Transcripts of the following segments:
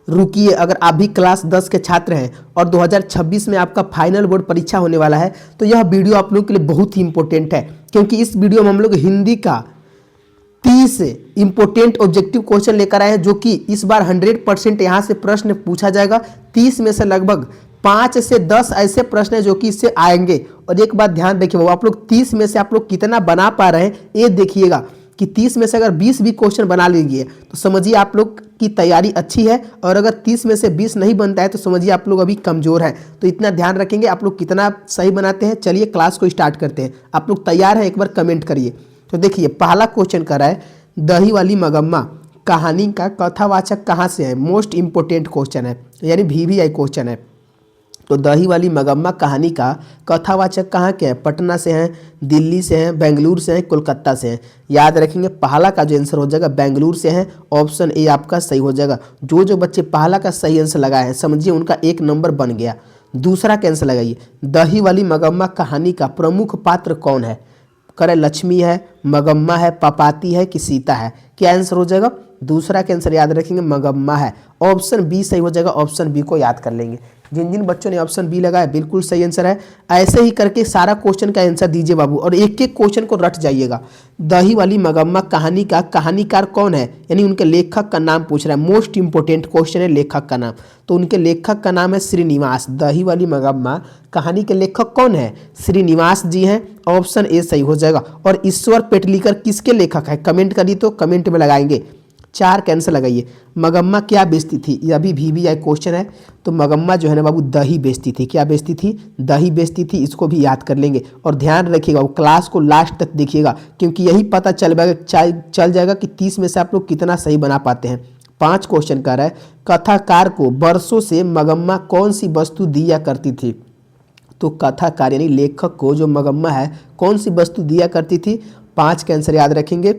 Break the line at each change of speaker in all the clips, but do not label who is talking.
रुकिए, अगर आप भी क्लास 10 के छात्र हैं और 2026 में आपका फाइनल बोर्ड परीक्षा होने वाला है तो यह वीडियो आप लोगों के लिए बहुत ही इंपॉर्टेंट है, क्योंकि इस वीडियो में हम लोग हिंदी का 30 इंपोर्टेंट ऑब्जेक्टिव क्वेश्चन लेकर आए हैं, जो कि इस बार 100% यहाँ से प्रश्न पूछा जाएगा। 30 में से लगभग 5 से 10 ऐसे प्रश्न हैं जो कि इससे आएंगे। और एक बात ध्यान रखिए, वो आप लोग 30 में से आप लोग कितना बना पा रहे हैं ये देखिएगा कि 30 में से अगर 20 भी क्वेश्चन बना लीजिए तो समझिए आप लोग की तैयारी अच्छी है, और अगर 30 में से 20 नहीं बनता है तो समझिए आप लोग अभी कमज़ोर हैं। तो इतना ध्यान रखेंगे आप लोग कितना सही बनाते हैं। चलिए क्लास को स्टार्ट करते हैं। आप लोग तैयार हैं, एक बार कमेंट करिए। तो देखिए पहला क्वेश्चन कर रहा है, दही वाली मगम्मा कहानी का कथावाचक कहाँ से है। मोस्ट इंपोर्टेंट क्वेश्चन है, यानी VVI क्वेश्चन है। तो दही वाली मगम्मा कहानी का कथावाचक कहाँ के हैं, पटना से हैं, दिल्ली से हैं, बेंगलुरु से हैं, कोलकाता से हैं। याद रखेंगे पहला का जो आंसर हो जाएगा बेंगलुरु से है, ऑप्शन ए आपका सही हो जाएगा। जो बच्चे पहला का सही आंसर लगाए हैं समझिए उनका 1 नंबर बन गया। दूसरा का आंसर लगाइए, दही वाली मगम्मा कहानी का प्रमुख पात्र कौन है। करे लक्ष्मी है, मगम्मा है, पपाती है कि सीता है। क्या आंसर हो जाएगा, दूसरा का आंसर याद रखेंगे मगम्मा है। ऑप्शन बी सही हो जाएगा, ऑप्शन बी को याद कर लेंगे। जिन जिन बच्चों ने ऑप्शन बी लगाया बिल्कुल सही आंसर है। ऐसे ही करके सारा क्वेश्चन का आंसर दीजिए बाबू, और एक एक क्वेश्चन को रट जाइएगा। दही वाली मगम्मा कहानी का कहानीकार कौन है, यानी उनके लेखक का नाम पूछ रहा है। मोस्ट इंपोर्टेंट क्वेश्चन है लेखक का नाम। तो उनके लेखक का नाम है श्रीनिवास। दही वाली मगम्मा कहानी के लेखक कौन है, श्रीनिवास जी हैं। ऑप्शन ए सही हो जाएगा। और ईश्वर पेटलीकर किसके लेखक है, कमेंट करिए तो कमेंट में लगाएंगे। 4 कैंसर लगाइए। मगम्मा क्या बेचती थी, ये अभी VVI क्वेश्चन है। तो मगम्मा जो है ना बाबू दही बेचती थी। क्या बेचती थी, दही बेचती थी। इसको भी याद कर लेंगे और ध्यान रखिएगा, वो क्लास को लास्ट तक देखिएगा, क्योंकि यही पता चल जाएगा कि 30 में से आप लोग कितना सही बना पाते हैं। 5 क्वेश्चन कर रहा है, कथाकार को बरसों से मगम्मा कौन सी वस्तु दिया करती थी। तो कथाकार यानी लेखक को जो मगम्मा है कौन सी वस्तु दिया करती थी। 5 के आंसर याद रखेंगे।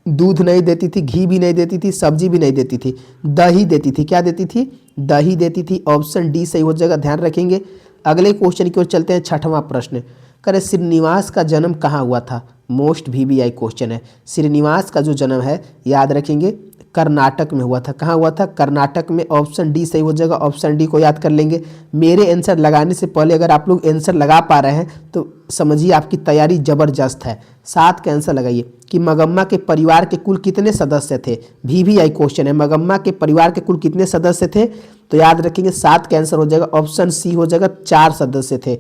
दूध नहीं देती थी, घी भी नहीं देती थी, सब्जी भी नहीं देती थी, दही देती थी। क्या देती थी, दही देती थी। ऑप्शन डी सही हो जाएगा, ध्यान रखेंगे। अगले क्वेश्चन की ओर चलते हैं। 6वां प्रश्न करे, श्रीनिवास का जन्म कहाँ हुआ था। मोस्ट VVI क्वेश्चन है। श्रीनिवास का जो जन्म है याद रखेंगे कर्नाटक में हुआ था। कहाँ हुआ था, कर्नाटक में। ऑप्शन डी सही हो जाएगा, ऑप्शन डी को याद कर लेंगे। मेरे आंसर लगाने से पहले अगर आप लोग आंसर लगा पा रहे हैं तो समझिए आपकी तैयारी ज़बरदस्त है। 7 का आंसर लगाइए कि मगम्मा के परिवार के कुल कितने सदस्य थे। VVI क्वेश्चन है, मगम्मा के परिवार के कुल कितने सदस्य थे। तो याद रखेंगे 7 का आंसर हो जाएगा, ऑप्शन सी हो जाएगा, 4 सदस्य थे।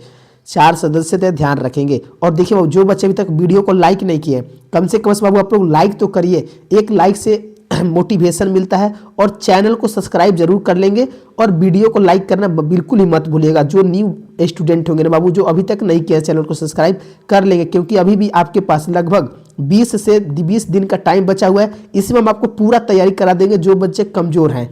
4 सदस्य थे, ध्यान रखेंगे। और देखिए बाबू जो बच्चे अभी तक वीडियो को लाइक नहीं किए, कम से कम बाबू आप लोग लाइक तो करिए। एक लाइक से मोटिवेशन मिलता है। और चैनल को सब्सक्राइब जरूर कर लेंगे और वीडियो को लाइक करना बिल्कुल ही मत भूलिएगा। जो न्यू स्टूडेंट होंगे ना बाबू, जो अभी तक नहीं किया चैनल को सब्सक्राइब कर लेंगे, क्योंकि अभी भी आपके पास लगभग 20 से 20 दिन का टाइम बचा हुआ है। इसमें हम आपको पूरा तैयारी करा देंगे जो बच्चे कमज़ोर हैं।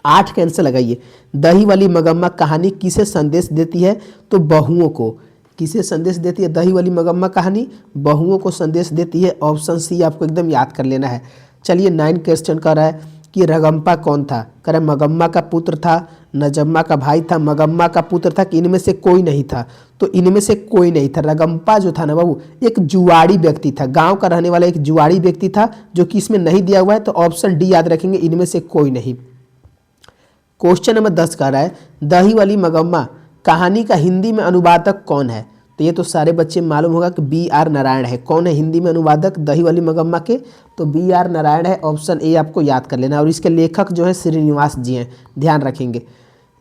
8 का आंसर लगाइए, दही वाली मगम्मा कहानी किसे संदेश देती है। तो बहुओं को। किसे संदेश देती है दही वाली मगम्मा कहानी, बहुओं को संदेश देती है। ऑप्शन सी आपको एकदम याद कर लेना है। चलिए 9 क्वेश्चन कर रहा है कि रगम्पा कौन था। कह रहा है मगम्मा का पुत्र था, नजम्मा का भाई था, मगम्मा का पुत्र था कि इनमें से कोई नहीं था। तो इनमें से कोई नहीं था। रगम्पा जो था ना बाबू एक जुआड़ी व्यक्ति था, गांव का रहने वाला एक जुआड़ी व्यक्ति था, जो कि इसमें नहीं दिया हुआ है। तो ऑप्शन डी याद रखेंगे, इनमें से कोई नहीं। क्वेश्चन नंबर 10 कह रहा है, दही वाली मगम्मा कहानी का हिंदी में अनुवादक कौन है। तो ये तो सारे बच्चे मालूम होगा कि BR नारायण है। कौन है हिंदी में अनुवादक दही वाली मगम्मा के, तो BR नारायण है। ऑप्शन ए आपको याद कर लेना। और इसके लेखक जो है श्रीनिवास जी हैं, ध्यान रखेंगे।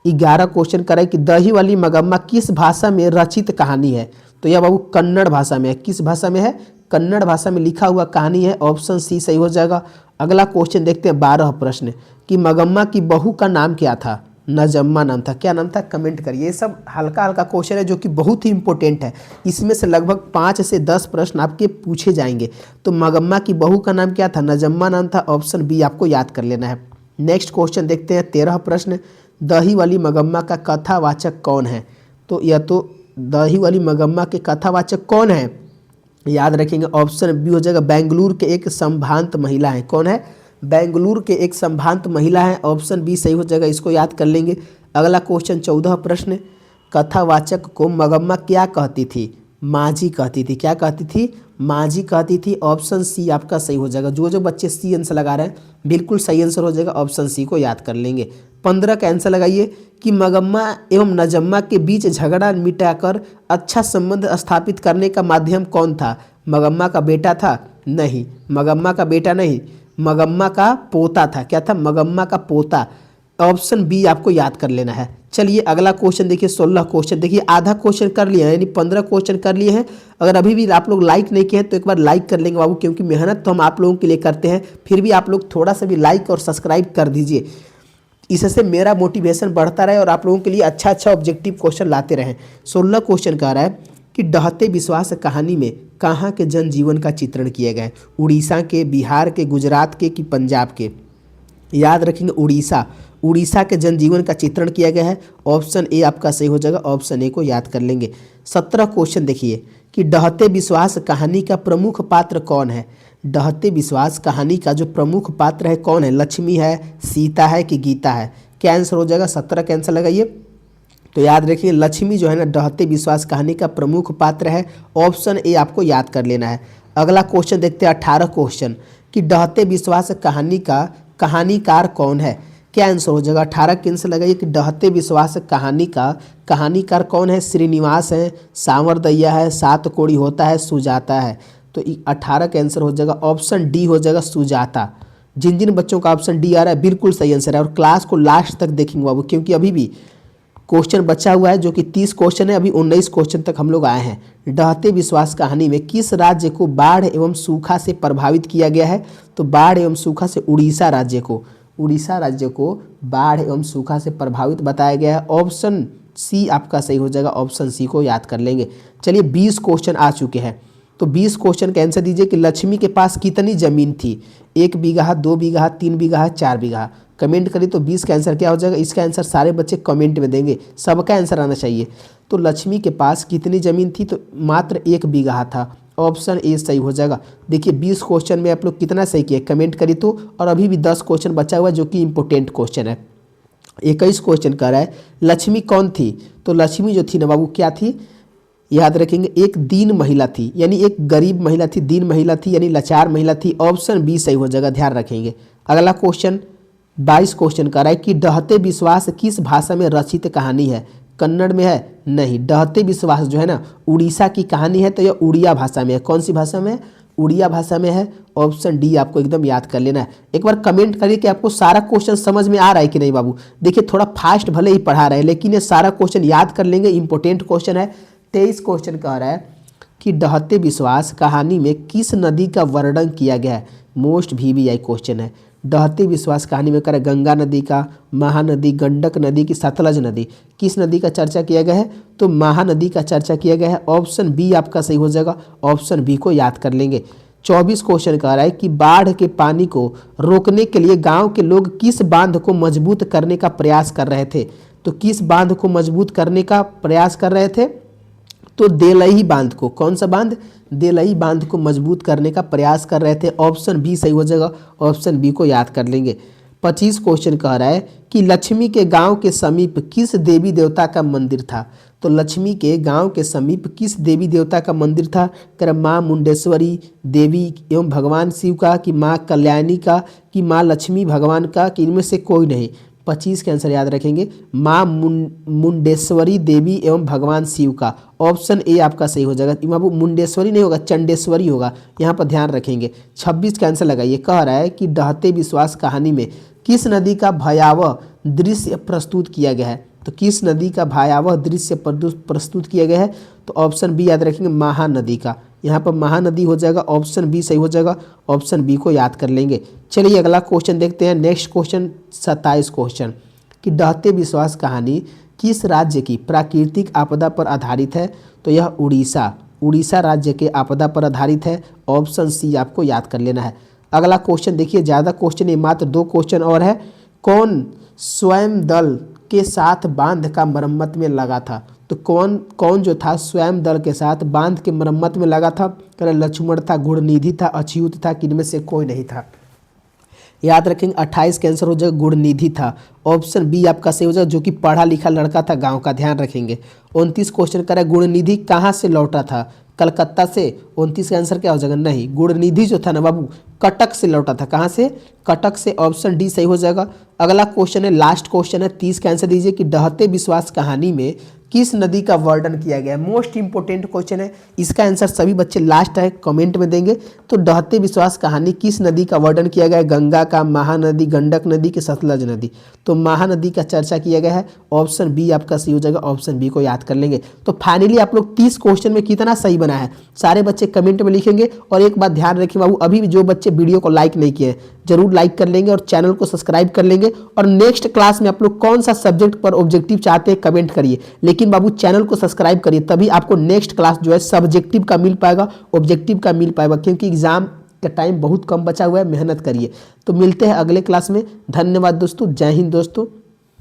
11 क्वेश्चन करें कि दही वाली मगम्मा किस भाषा में रचित कहानी है। तो यह बाबू कन्नड़ भाषा में है। किस भाषा में है, कन्नड़ भाषा में लिखा हुआ कहानी है। ऑप्शन सी सही हो जाएगा। अगला क्वेश्चन देखते हैं 12 प्रश्न कि मगम्मा की बहू का नाम क्या था। नजम्मा नाम था। क्या नाम था, कमेंट करिए। ये सब हल्का हल्का क्वेश्चन है जो कि बहुत ही इंपॉर्टेंट है। इसमें से लगभग 5 से 10 प्रश्न आपके पूछे जाएंगे। तो मगम्मा की बहू का नाम क्या था, नजम्मा नाम था। ऑप्शन बी आपको याद कर लेना है। नेक्स्ट क्वेश्चन देखते हैं 13 प्रश्न, दही वाली मगम्मा का कथावाचक कौन है। तो यह तो दही वाली मगम्मा के कथावाचक कौन है, याद रखेंगे। ऑप्शन बी हो जाएगा, बेंगलुरु के एक संभ्रांत महिला है। कौन है, बेंगलुरु के एक संभ्रांत महिला है। ऑप्शन बी सही हो जाएगा, इसको याद कर लेंगे। अगला क्वेश्चन 14 प्रश्न, कथावाचक को मगम्मा क्या कहती थी, माँ जी कहती थी। क्या कहती थी, माझी कहती थी। ऑप्शन सी आपका सही हो जाएगा। जो जो बच्चे सी आंसर लगा रहे हैं बिल्कुल सही आंसर हो जाएगा, ऑप्शन सी को याद कर लेंगे। 15 का आंसर लगाइए कि मगम्मा एवं नजम्मा के बीच झगड़ा मिटाकर अच्छा संबंध स्थापित करने का माध्यम कौन था? मगम्मा का बेटा था? नहीं, मगम्मा का बेटा नहीं, मगम्मा का पोता था। क्या था? मगम्मा का पोता। ऑप्शन बी आपको याद कर लेना है। चलिए अगला क्वेश्चन देखिए, 16 क्वेश्चन। देखिए आधा क्वेश्चन कर लिया है, यानी 15 क्वेश्चन कर लिए हैं। अगर अभी भी आप लोग लाइक नहीं किए हैं तो एक बार लाइक कर लेंगे बाबू, क्योंकि मेहनत तो हम आप लोगों के लिए करते हैं। फिर भी आप लोग थोड़ा सा भी लाइक और सब्सक्राइब कर दीजिए, इससे मेरा मोटिवेशन बढ़ता रहे और आप लोगों के लिए अच्छा अच्छा ऑब्जेक्टिव क्वेश्चन लाते रहें। 16 क्वेश्चन कह रहा है कि डहते विश्वास कहानी में कहाँ के जनजीवन का चित्रण किया गया है? उड़ीसा के, बिहार के, गुजरात के कि पंजाब के? याद रखेंगे उड़ीसा। उड़ीसा के जनजीवन का चित्रण किया गया है। ऑप्शन ए आपका सही हो जाएगा, ऑप्शन ए को याद कर लेंगे। 17 क्वेश्चन देखिए कि डहते विश्वास कहानी का प्रमुख पात्र कौन है? डहते विश्वास कहानी का जो प्रमुख पात्र है कौन है? लक्ष्मी है, सीता है कि गीता है? क्या आंसर हो जाएगा? 17 का आंसर लगाइए। तो याद रखिए लक्ष्मी जो है ना डहते विश्वास कहानी का प्रमुख पात्र है। ऑप्शन ए आपको याद कर लेना है। अगला क्वेश्चन देखते हैं 18 क्वेश्चन कि डहते विश्वास कहानी का कहानीकार कौन है? क्या आंसर हो जाएगा? 18 के आंसर लगाइए कि डहते विश्वास कहानी का कहानीकार कौन है? श्रीनिवास है, सांवरदैया है, सात कोड़ी होता है, सुजाता है? तो 18 का आंसर हो जाएगा ऑप्शन डी हो जाएगा, सुजाता। जिन जिन बच्चों का ऑप्शन डी आ रहा है बिल्कुल सही आंसर है। और क्लास को लास्ट तक देखेंगे बाबू, क्योंकि अभी भी क्वेश्चन बचा हुआ है जो कि 30 क्वेश्चन है। अभी 19 क्वेश्चन तक हम लोग आए हैं। डहते विश्वास कहानी में किस राज्य को बाढ़ एवं सूखा से प्रभावित किया गया है? तो बाढ़ एवं सूखा से उड़ीसा राज्य को, उड़ीसा राज्य को बाढ़ एवं सूखा से प्रभावित बताया गया है। ऑप्शन सी आपका सही हो जाएगा, ऑप्शन सी को याद कर लेंगे। चलिए 20 क्वेश्चन आ चुके हैं, तो 20 क्वेश्चन का आंसर दीजिए कि लक्ष्मी के पास कितनी जमीन थी? 1 बीघा, 2 बीघा, 3 बीघा, 4 बीघा? कमेंट करिए। तो 20 का आंसर क्या हो जाएगा? इसका आंसर सारे बच्चे कमेंट में देंगे, सबका आंसर आना चाहिए। तो लक्ष्मी के पास कितनी ज़मीन थी? तो मात्र 1 बीघा था। ऑप्शन ए सही हो जाएगा। देखिए 20 क्वेश्चन में आप लोग कितना सही किए कमेंट करिए तो। और अभी भी 10 क्वेश्चन बचा हुआ है जो कि इंपॉर्टेंट क्वेश्चन है। 21 क्वेश्चन कह रहा है लक्ष्मी कौन थी? तो लक्ष्मी जो थी ना बाबू क्या थी? याद रखेंगे एक दीन महिला थी, यानी एक गरीब महिला थी, दीन महिला थी यानी लाचार महिला थी। ऑप्शन बी सही हो जाएगा, ध्यान रखेंगे। अगला क्वेश्चन 22 क्वेश्चन कर रहा है कि डहते विश्वास किस भाषा में रचित कहानी है? कन्नड़ में है? नहीं, डहते विश्वास जो है ना उड़ीसा की कहानी है, तो यह उड़िया भाषा में है। कौन सी भाषा में? उड़िया भाषा में है। ऑप्शन डी आपको एकदम याद कर लेना है। एक बार कमेंट करिए कि आपको सारा क्वेश्चन समझ में आ रहा है कि नहीं बाबू। देखिए थोड़ा फास्ट भले ही पढ़ा रहे हैं लेकिन ये सारा क्वेश्चन याद कर लेंगे, इंपॉर्टेंट क्वेश्चन है। 23 क्वेश्चन कह रहा है कि डहते विश्वास कहानी में किस नदी का वर्णन किया गया है? मोस्ट VVI क्वेश्चन है। डहते विश्वास कहानी में कर गंगा नदी का, महानदी, गंडक नदी की सतलज नदी? किस नदी का चर्चा किया गया है? तो महानदी का चर्चा किया गया है। ऑप्शन बी आपका सही हो जाएगा, ऑप्शन बी को याद कर लेंगे। 24 क्वेश्चन कह रहा है कि बाढ़ के पानी को रोकने के लिए गांव के लोग किस बांध को मजबूत करने का प्रयास कर रहे थे? तो किस बांध को मजबूत करने का प्रयास कर रहे थे? तो देलई बांध को। कौन सा बांध? देलई बांध को मजबूत करने का प्रयास कर रहे थे। ऑप्शन बी सही हो जाएगा, ऑप्शन बी को याद कर लेंगे। 25 क्वेश्चन कह रहा है कि लक्ष्मी के गांव के समीप किस देवी देवता का मंदिर था? तो लक्ष्मी के गांव के समीप किस देवी देवता का मंदिर था? कर माँ मुंडेश्वरी देवी एवं भगवान शिव का, कि माँ कल्याणी का, कि माँ लक्ष्मी भगवान का, कि इनमें से कोई नहीं? 25 के आंसर याद रखेंगे, माँ मुंडेश्वरी देवी एवं भगवान शिव का। ऑप्शन ए आपका सही हो जाएगा। बाबू मुंडेश्वरी नहीं होगा, चंडेश्वरी होगा, यहाँ पर ध्यान रखेंगे। 26 का आंसर लगाइए। कह रहा है कि डहते विश्वास कहानी में किस नदी का भयावह दृश्य प्रस्तुत किया गया है? तो किस नदी का भयावह दृश्य प्रस्तुत किया गया है? तो ऑप्शन बी याद रखेंगे, महानदी का। यहाँ पर महानदी हो जाएगा, ऑप्शन बी सही हो जाएगा, ऑप्शन बी को याद कर लेंगे। चलिए अगला क्वेश्चन देखते हैं। नेक्स्ट क्वेश्चन 27 क्वेश्चन कि डहते विश्वास कहानी किस राज्य की प्राकृतिक आपदा पर आधारित है? तो यह उड़ीसा राज्य के आपदा पर आधारित है। ऑप्शन सी आपको याद कर लेना है। अगला क्वेश्चन देखिए, ज़्यादा क्वेश्चन नहीं, मात्र 2 क्वेश्चन और है। कौन स्वयं दल के साथ बांध का मरम्मत में लगा था? तो कौन जो था स्वयं दल के साथ बांध के मरम्मत में लगा था? लक्ष्मण था, गुणनिधि था, अच्युत था, कि इनमें से कोई नहीं था? याद रखेंगे 28 का आंसर हो जाएगा गुणनिधि था। ऑप्शन बी आपका सही हो जाएगा, जो कि पढ़ा लिखा लड़का था गांव का, ध्यान रखेंगे। 29 क्वेश्चन कर रहा है गुणनिधि कहाँ से लौटा था? कलकत्ता से। 29 का आंसर क्या हो जाएगा? नहीं, गुणनिधि जो था ना बाबू कटक से लौटा था। कहाँ से? कटक से। ऑप्शन डी सही हो जाएगा। अगला क्वेश्चन है, लास्ट क्वेश्चन है, 30 का आंसर दीजिए कि ढहते विश्वास कहानी में किस नदी का वर्णन किया गया है? मोस्ट इंपोर्टेंट क्वेश्चन है, इसका आंसर सभी बच्चे लास्ट है कमेंट में देंगे। तो ढहते विश्वास कहानी किस नदी का वर्णन किया गया है? गंगा का, महानदी, गंडक नदी की, सतलज नदी? तो महानदी का चर्चा किया गया है। ऑप्शन बी आपका सही हो जाएगा। ऑप्शन बी को याद कर लेंगे। तो फाइनली आप लोग 30 क्वेश्चन में कितना सही बना है सारे बच्चे कमेंट में लिखेंगे। और एक बात ध्यान रखिए बाबू, अभी भी जो बच्चे वीडियो को लाइक नहीं किए हैं जरूर लाइक कर लेंगे और चैनल को सब्सक्राइब कर लेंगे। और नेक्स्ट क्लास में आप लोग कौन सा सब्जेक्ट पर ऑब्जेक्टिव चाहते हैं कमेंट करिए, लेकिन बाबू चैनल को सब्सक्राइब करिए, तभी आपको नेक्स्ट क्लास जो है सब्जेक्टिव का मिल पाएगा, ऑब्जेक्टिव का मिल पाएगा, क्योंकि एग्जाम का टाइम बहुत कम बचा हुआ है। मेहनत करिए। तो मिलते हैं अगले क्लास में। धन्यवाद दोस्तों। जय हिंद दोस्तों।